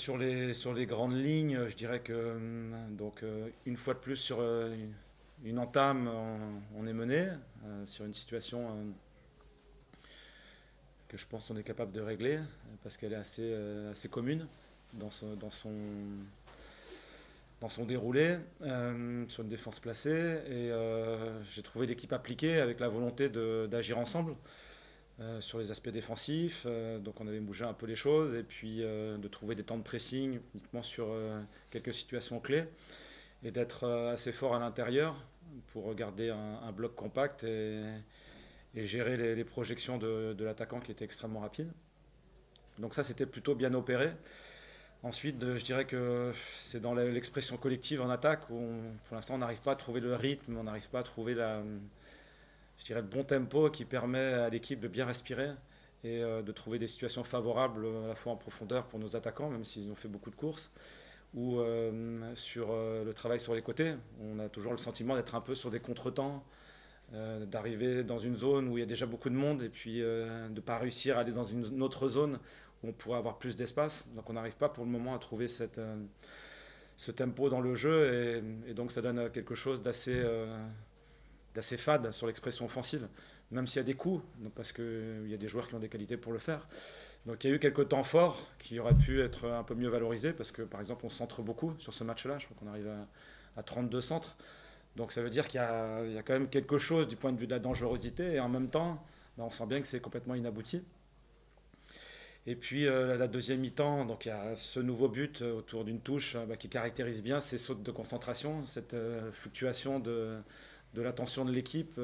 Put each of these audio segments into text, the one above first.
sur les grandes lignes, je dirais que donc, une fois de plus sur une entame, on est mené sur une situation que je pense qu'on est capable de régler parce qu'elle est assez commune dans, dans son déroulé, sur une défense placée. Et j'ai trouvé l'équipe appliquée avec la volonté d'agir ensemble sur les aspects défensifs. Donc on avait bougé un peu les choses et puis de trouver des temps de pressing uniquement sur quelques situations clés et d'être assez fort à l'intérieur pour garder un bloc compact et gérer les projections de l'attaquant qui était extrêmement rapide. Donc ça, c'était plutôt bien opéré. Ensuite, je dirais que c'est dans l'expression collective en attaque où, pour l'instant, on n'arrive pas à trouver le rythme, on n'arrive pas à trouver je dirais, le bon tempo qui permet à l'équipe de bien respirer et de trouver des situations favorables à la fois en profondeur pour nos attaquants, même s'ils ont fait beaucoup de courses, ou sur le travail sur les côtés. On a toujours le sentiment d'être un peu sur des contretemps, d'arriver dans une zone où il y a déjà beaucoup de monde et puis de ne pas réussir à aller dans une autre zone où on pourrait avoir plus d'espace. Donc on n'arrive pas pour le moment à trouver ce tempo dans le jeu et donc ça donne quelque chose d'assez fade sur l'expression offensive, même s'il y a des coups, parce qu'il y a des joueurs qui ont des qualités pour le faire. Donc il y a eu quelques temps forts qui auraient pu être un peu mieux valorisés, parce que par exemple on centre beaucoup sur ce match-là, je crois qu'on arrive à 32 centres. Donc ça veut dire qu'il y a quand même quelque chose du point de vue de la dangerosité, et en même temps, on sent bien que c'est complètement inabouti. Et puis la deuxième mi-temps, donc il y a ce nouveau but autour d'une touche qui caractérise bien ces sautes de concentration, cette fluctuation de l'attention de l'équipe,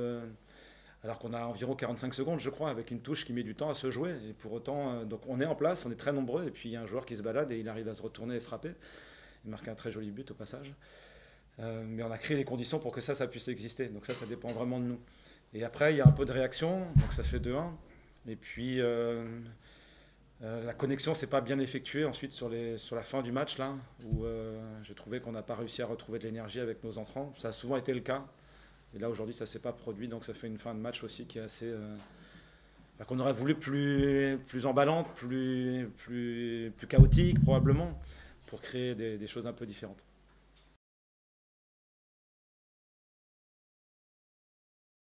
alors qu'on a environ 45 secondes, je crois, avec une touche qui met du temps à se jouer. Et pour autant, donc on est en place, on est très nombreux, et puis il y a un joueur qui se balade et il arrive à se retourner et frapper. Il marque un très joli but au passage. Mais on a créé les conditions pour que ça puisse exister. Donc ça dépend vraiment de nous. Et après, il y a un peu de réaction, donc ça fait 2-1. Et puis la connexion s'est pas bien effectuée ensuite sur la fin du match, là, où j'ai trouvé qu'on n'a pas réussi à retrouver de l'énergie avec nos entrants. Ça a souvent été le cas. Et là, aujourd'hui, ça ne s'est pas produit, donc ça fait une fin de match aussi qui est assez... qu'on aurait voulu plus emballante, plus chaotique probablement, pour créer des choses un peu différentes.